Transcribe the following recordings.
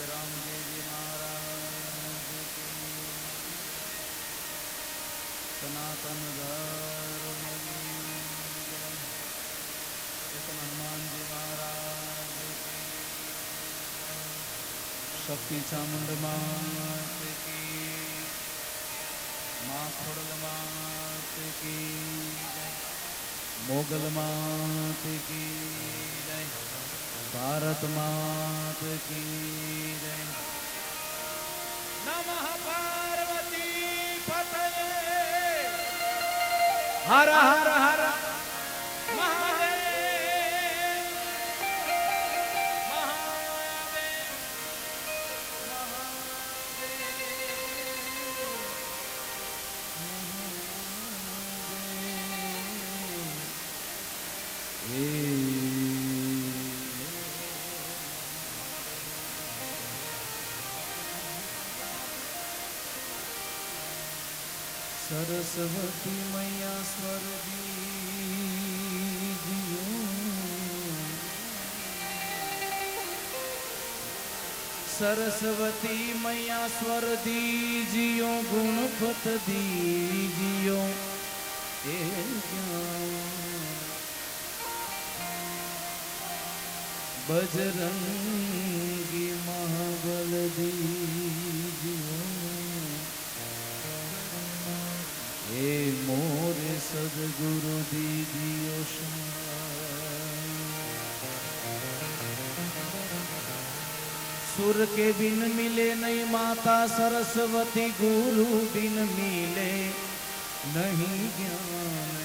रामदेवजी महाराज की सनातन धर्म की हनुमान जी महाराज की शक्ति चामुंड मात की माँ खोड़ल मात की मोगल मात की जय भारत मात की जय नमः पार्वती पतये हर हर हर महादेव सरस्वती मैया स्वर दीजियो सरस्वती मैया स्वर दीजियो गुणपत दीजियो बजरंगी महाबल दीजियो हे मोरे सदगुरु दीजियो सुर के बिन मिले नहीं माता सरस्वती गुरु बिन मिले नहीं ज्ञान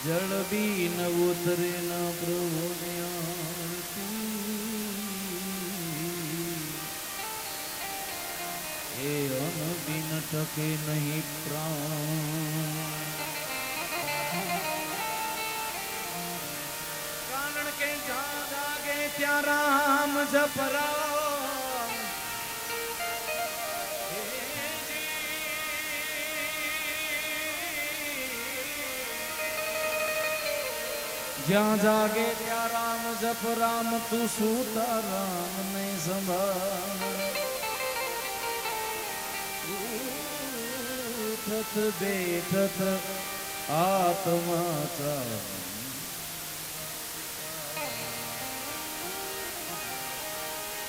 जल बिन उतरे न प्रभु ए अन बिन टके नहीं प्राण कानन के जागे त्या राम जपरा જ્યાં જાગે ત્યાં રામ જપ રામ તું સુતા રામ ને સંભાળ ઉઠત બેઠત આત્મા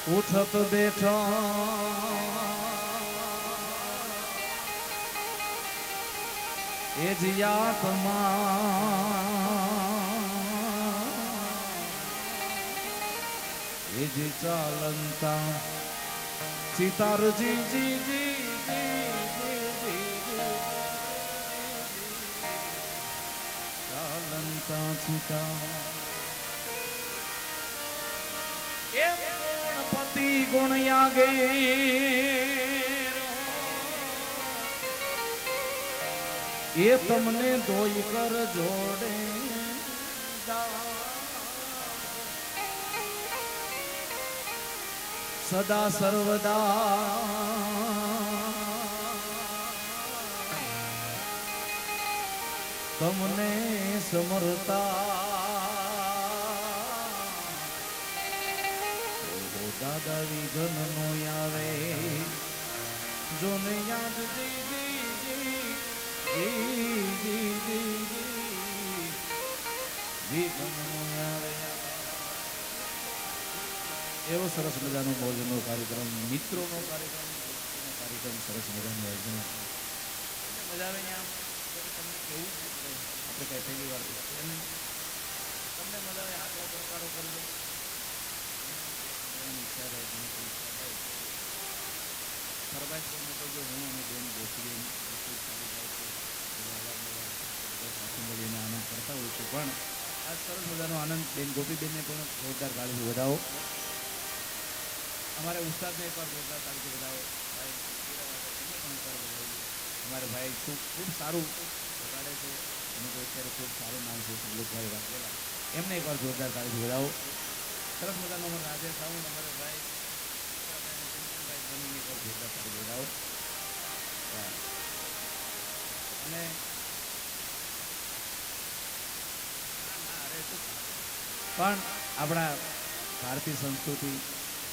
ઉઠત બેઠા એ જ આત્મા એ જ ચાલંતા સિતાર જી જી જી ચાલંતા સિતા એ ગુણપતિ ગુણ યાગે એ તમને ધોઈ કર જોડે સદા સર્વદા તમને સમરતા દાદા વિઘન નો આવે જોને યાદ જી જી જી જી જી વિઘન નો આવે એવો સરસ મજાનો ભોજનનો કાર્યક્રમ મિત્રોનો કાર્યક્રમ સરસ મજાનો આયોજન મજા આવે ને તમને કેવું આપણે કઈ પહેલી વાર તમને મજા આવે આટલા પ્રકારો કરજો ઈચ્છા થાય ફરમાઈશ કરીને કરજો હું અને બેન ગોઠવીએ રસોઈ સારી થાય છે અવારનવાર સાથે મળીને આનંદ કરતા હોય છે પણ આ સરસ મજાનો આનંદ બેન ગોપીબેનને પણ જોરદાર તાળીથી વધાવો हमारे उस्ताद ने एक बार जोरदार ताली बजाओ भाई हमारे भाई खूब खूब सारू वगाड़े थे उनको અત્યારે ખૂબ સારું નામ છે સંલોકભાઈ વાઘેલા એમને એકવાર જોરદાર તાળી બજાવો સરસ મજાનો રાધે સાઉન્ડ અમારે ભાઈ બનીને પણ આપણા ભારતીય સંસ્કૃતિ,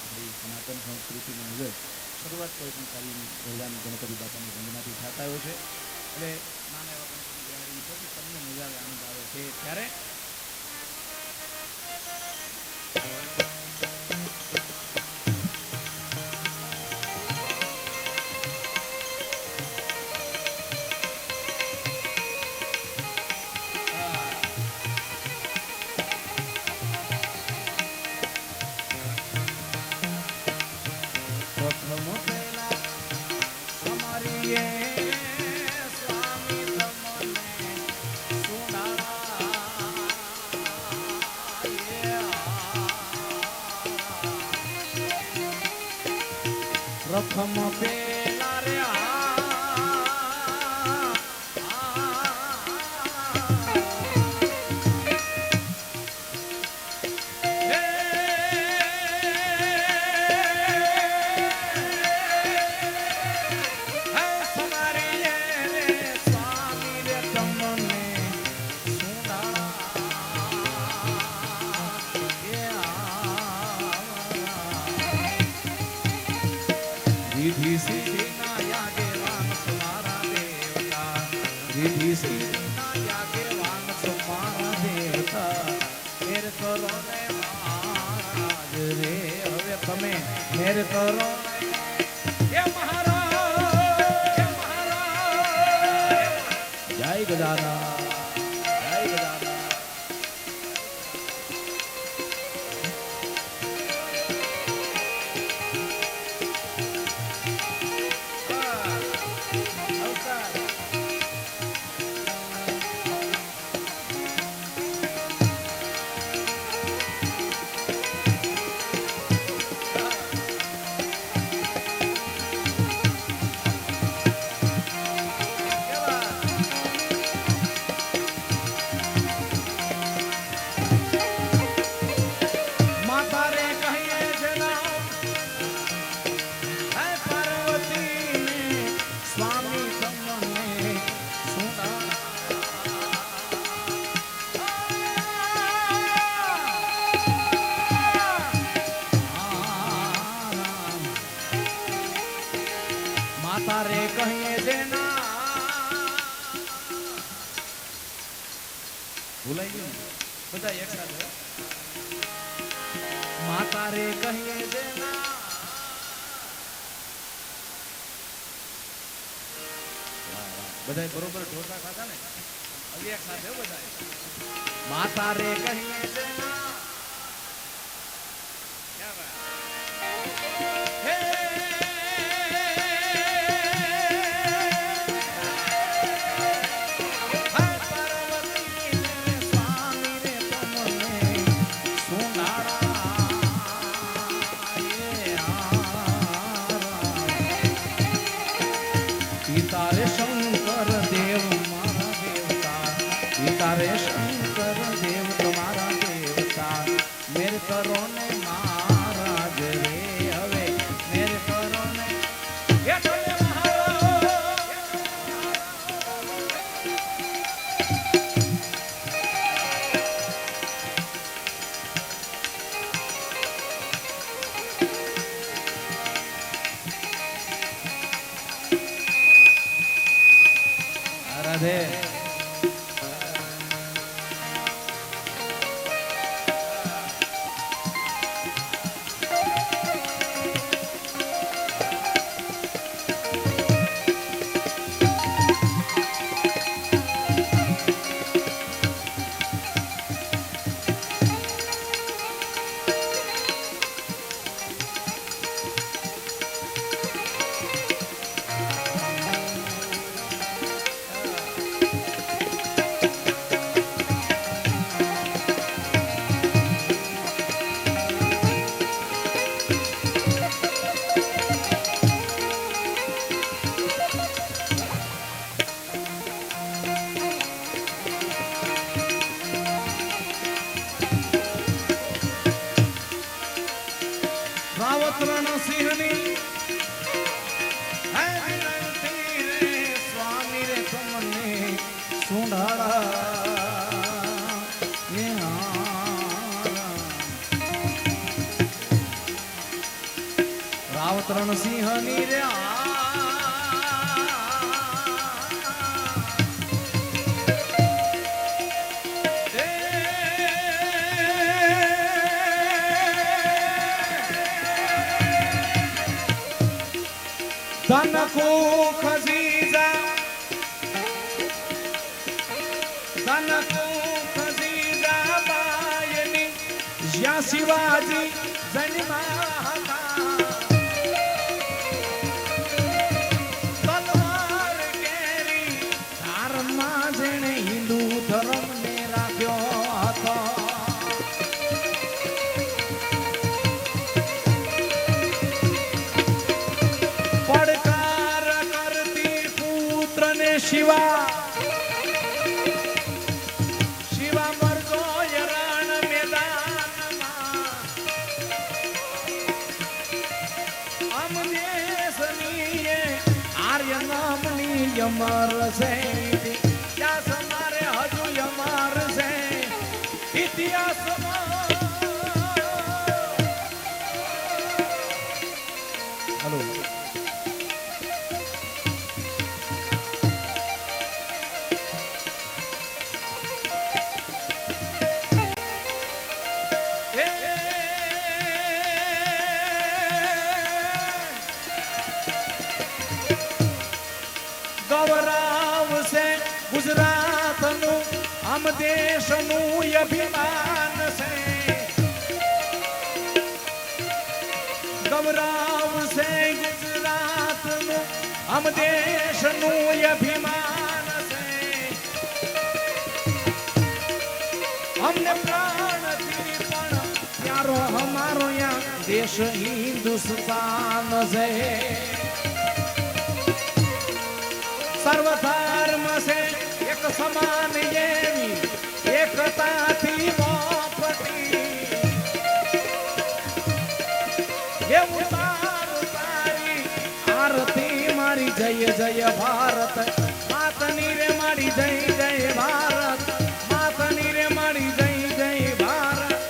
આપણી સનાતન સંસ્કૃતિની મુજબ શરૂઆત કોઈ પણ કાર્યની ભગવાન ગણપતિ બાપાની વંદનાથી થતા હોય છે. એટલે નાના એવા ગણપતિ બિહારી પછી તમને મજા આવે, આનંદ આવે છે ત્યારે પ્રથમ પેલા રે रिद्धि सिद्धि नायागे वांग तुम्हारा देवता, रिद्धि सिद्धि नायागे वांग तुम्हारा देवता, मेरे करो ने महाराज रे હવે તમે મેરે કરો એ મહારાજ, એ મહારાજ, જય ગજાનન, જય ગજાનન. તારે કહીએ દેના ભૂલાઈ ગયું બધા એક સાથે માતા રે કહીએ દેના બધા બરોબર ઢોસા ખાતા ને હવે એક સાથે બધા માતા રે કહીએ દેના તારે શંકર દેવ મારા દેવતા, તારે શંકર દેવ તમારા દેવતા, મેર કરો ને મહારાજ રે હવે મેર કરો ને રાધે. સાવત્રણ સિંહની રે ધન કો ખજીજા ધન કો ખજીજા બાયની જ્યાં શિવાજી જન્મા હતા તલવાર કેરી ધારમાં જેણે હિન્દુ ધર્મને રાખ્યો હતો પડકાર કરતી પુત્રને શિવા મરજો રણ મેદાનમાં અમ દેશની આર્ય નામની યમર છે ઇતિહાસ મારે હજુ યમર છે ઇતિહાસમાં હલો ગૌરવશે ગુજરાતનું આમ દેશનું અભિમાન છે ગૌરવશે ગુજરાતનું આમ દેશનું અભિમાન છે અમને પ્રાણથી પણ પ્યારો હમારો યા દેશ હિન્દુસ્તાન છે સર્વધર્મ છે એક સમાન એવી એકતાથી મોપટી એવું તારી આરતી મારી જય જય ભારત માતની રે મારી જય જય ભારત માતની રે મારી જય જય ભારત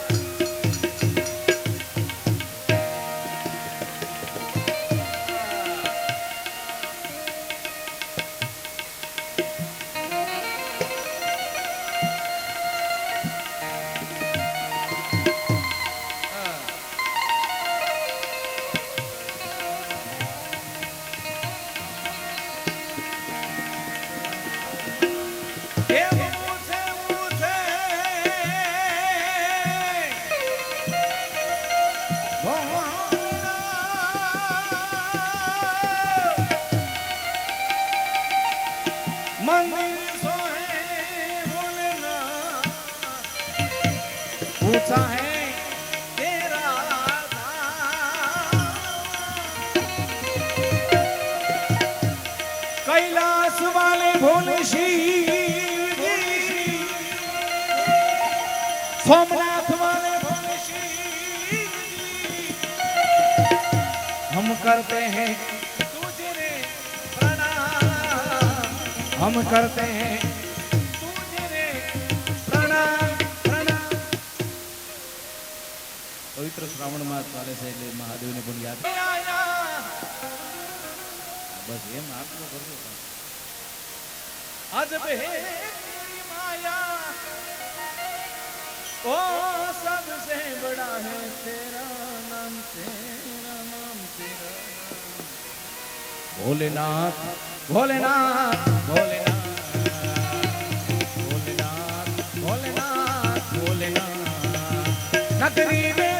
ऊंचा है तेरा कैलाश वाले भोले शिव सोमनाथ वाले भोले शिव हम करते हैं तुझे रे प्रणाम हम करते हैं પવિત્ર શ્રાવણ માસ ચાલે છે એટલે મહાદેવને પણ યાદ બસ એમ આટલું કરજો અજબ હે માયા ઓ સબસે બડા હે તેરા નામ તેરા ભોલેનાથ ભોલેનાથ ભોલેનાથ ભોલેનાથ ભોલેનાથ ભોલેનાથ નગરી में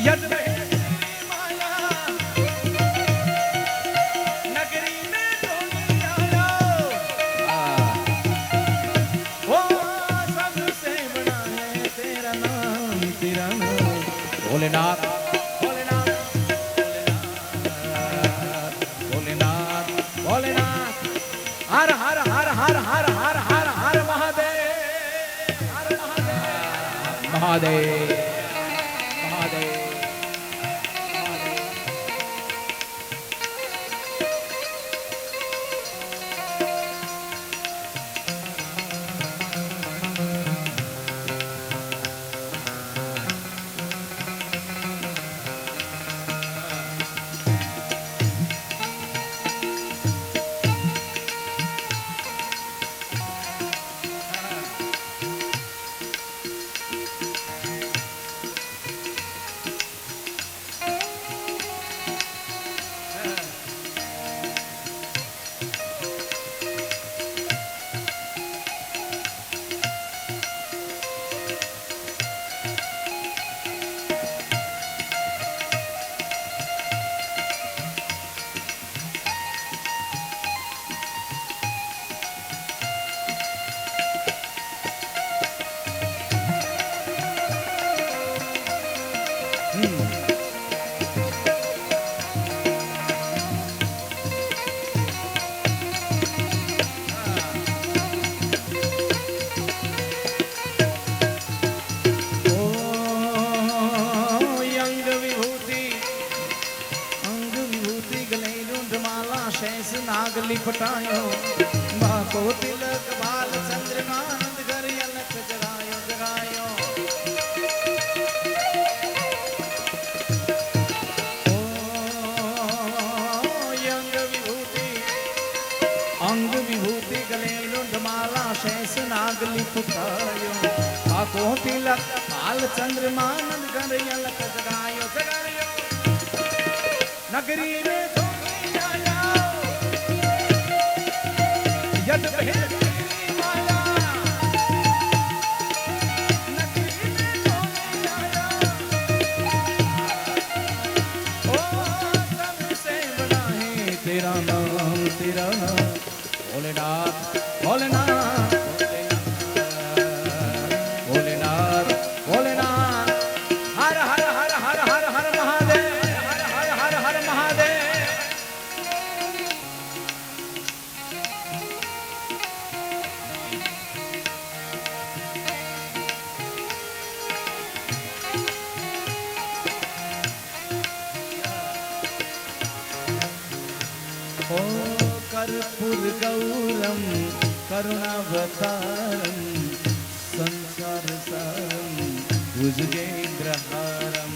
यद माया नगरी में वो सबसे बड़ा है तेरा नाम भोलेनाथ भोलेनाथ भोलेनाथ भोलेनाथ हर हर हर हर हर हर हर हर महादेव महादेव महादेव नागली पटायो बाको तिलक बाल चंद्रमानंद घर अलख जगायो जगायो अंग विभूति गले लुंडमाला शेष नागली पटायो बाको तिलक बाल चंद्रमानंद घर अलख जगायो जगायो नगरी में यद माया नगरी में आया ओ सबसे बड़ा है तेरा नाम भोलेनाथ भोलेनाथ भोलेनाथ भोलेनाथ हर हर हर हर हर हर महादेव हर हर हर हर महादेव ओ कर्पूर गौरम करुणावतारम संसार सारम भुजगेन्द्रहारम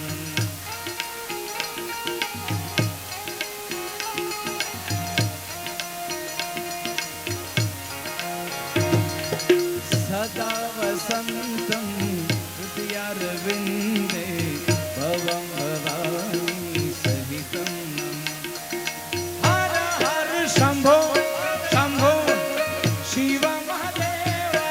सदा वसंतम हृदयारविंदे भवं भवानी सहितम शंभो शंभो शिव महादेवा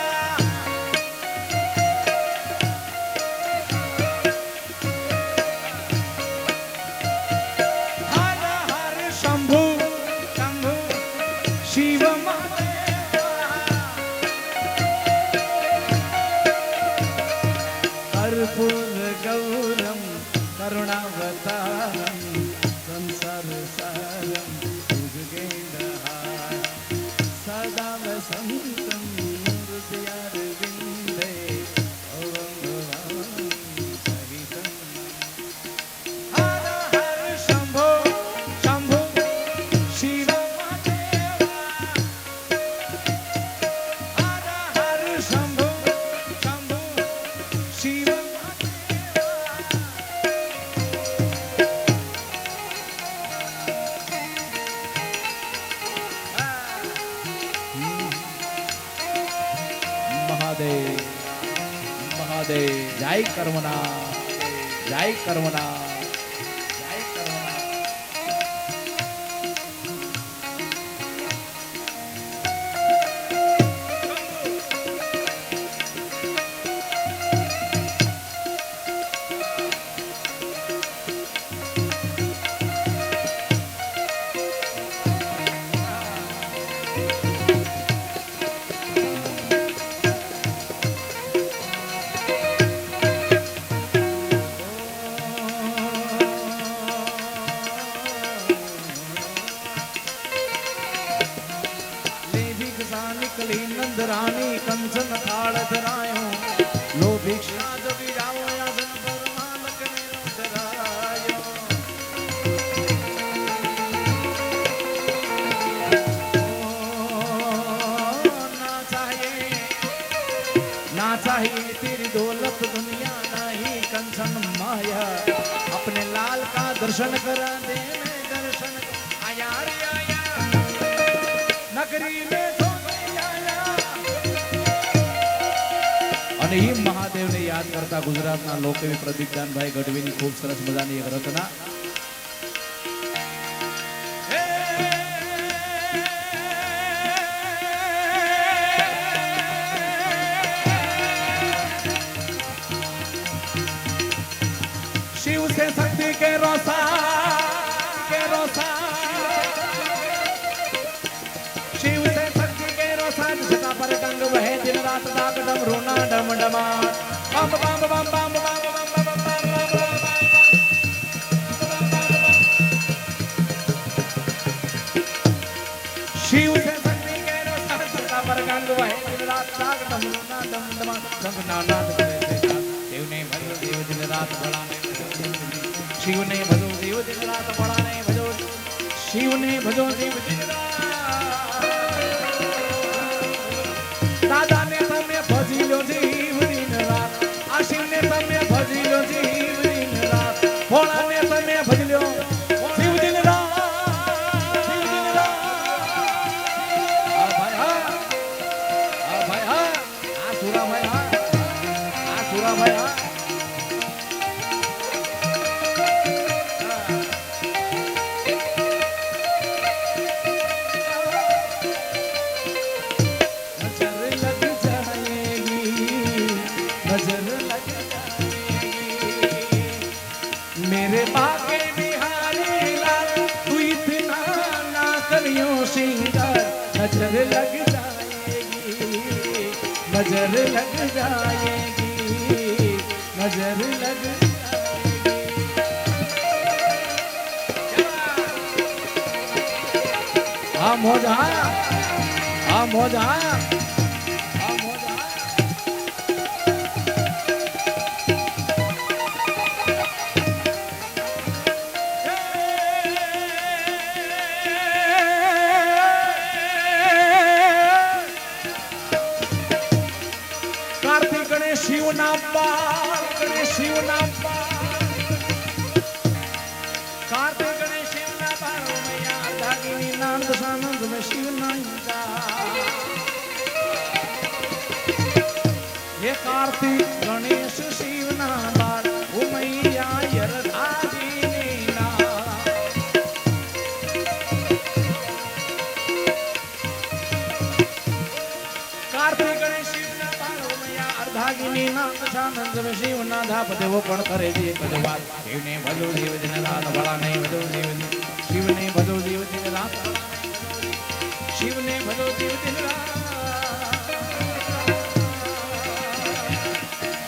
हर हर शंभो शंभो शिव महादेवा कर्पूर गौरम करुणावतारम संसार सारम सदा वसंतम हृदयारविंदे भवं भवानी सहितम हर हर शंभो शंभो शिव महादेवा हर हर शंभो शंभो शिव महादेव महादेव जय कर्मना जय कर्मना जय कर्मना निकली नंद रानी कंचन थाल धरायो लो भिक्षा जो विराओ आसन पर मालक ने धरायो ना चाहिए तेरी दौलत दुनिया नहीं कंचन माया अपने लाल का दर्शन करा दे दर्शन आया रे आया नगरी में અને એ મહાદેવને યાદ કરતા ગુજરાતના લોકકવિ પ્રદીપદાનભાઈ ગઢવીની ખૂબ સરસ મજાની એક રચના શિવ સે શક્તિ કે રોસા शिव से शक्ति के रोसा जिसका पर गंग वहे दिन रात दाग डम रोना डम डमा बम बम बम बम बम बम बम बम बम શંખનાદ કરે છે શિવને ભજો દેવ દિન રાત ભળાને શિવને ભજો દેવ દિન રાત ભળાને ભજો શિવને ભજો દેવ દિન રાત દાદાને તમે ભજી લો જીવ દિન રાત આ શિવને તમે ભજી લો જીવ દિન રાત ભોળાને તમે ભજી લો શિવ દિન રાત શિવ દિન રાત આ ભાઈ હા આ સુરા ભાઈ હા આ સુરા ભાઈ હા मेरे बाके बिहारी लाल तू इतना ना करियो सिंगर नजर लग जाएगी नजर लग जाएगी नजर लग हाँ मोजा हाँ मोजा शिव नाम गणेश शिव नाम कार्तिक गणेश शिव ना पारो मैया दागिनी नंद सानंद में शिव नंदा ये कार्तिक गणेश शिव ना बार ओ मैया यर दागिनी ना कार्तिक गणेश शिव ना पारो मैया अर्धागिनी नंद सानंद में शिव ना धाप देवो पण करे जी एक बात शिवने भजो देव दिन रात भला नहीं भजो देव शिवने भजो देव दिन रात शिवने भजो देव दिन रात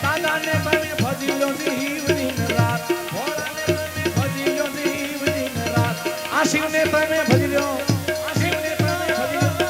दादा ने તમે ભજી લો દેવ दिन रात ભોળા ને તમે ભજી લો દેવ दिन रात આ શિવને તમે ભજી લો આ શિવને તમે ભજી લો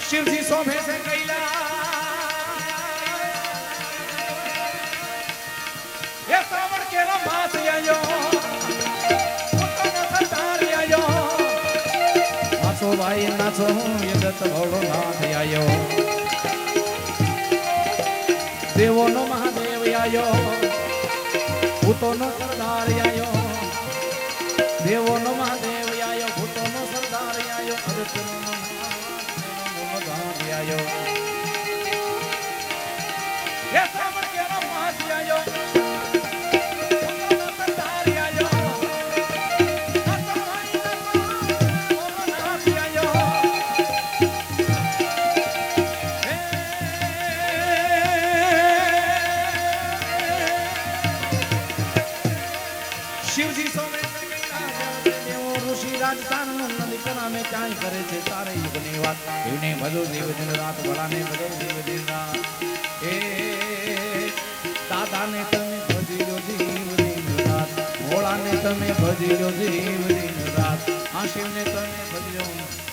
शिवजी शोभे से कैला ये श्रावण के मास आयो आयो नाचो भाई नाचो ये दत्त भोड़ो नाथ आयो देवो नो महादेव आयो भूतो नो सरदार आयो देवो नो महादेव आयो भूतो नो सरदार आयो अदत्त आयो ये श्रावण के मास आयो सरदार आयो ક્યાંય કરે છે તારે યુગની વાત શિવને ભજો દેવ દિન રાત ભલાને ભજો દેવ દિન રાત એ દાદાને તમે ભજી લો દેવ દિન રાત ભોળાને તમે ભજી લો દેવ દિન રાત આ શિવને તમે ભજી લો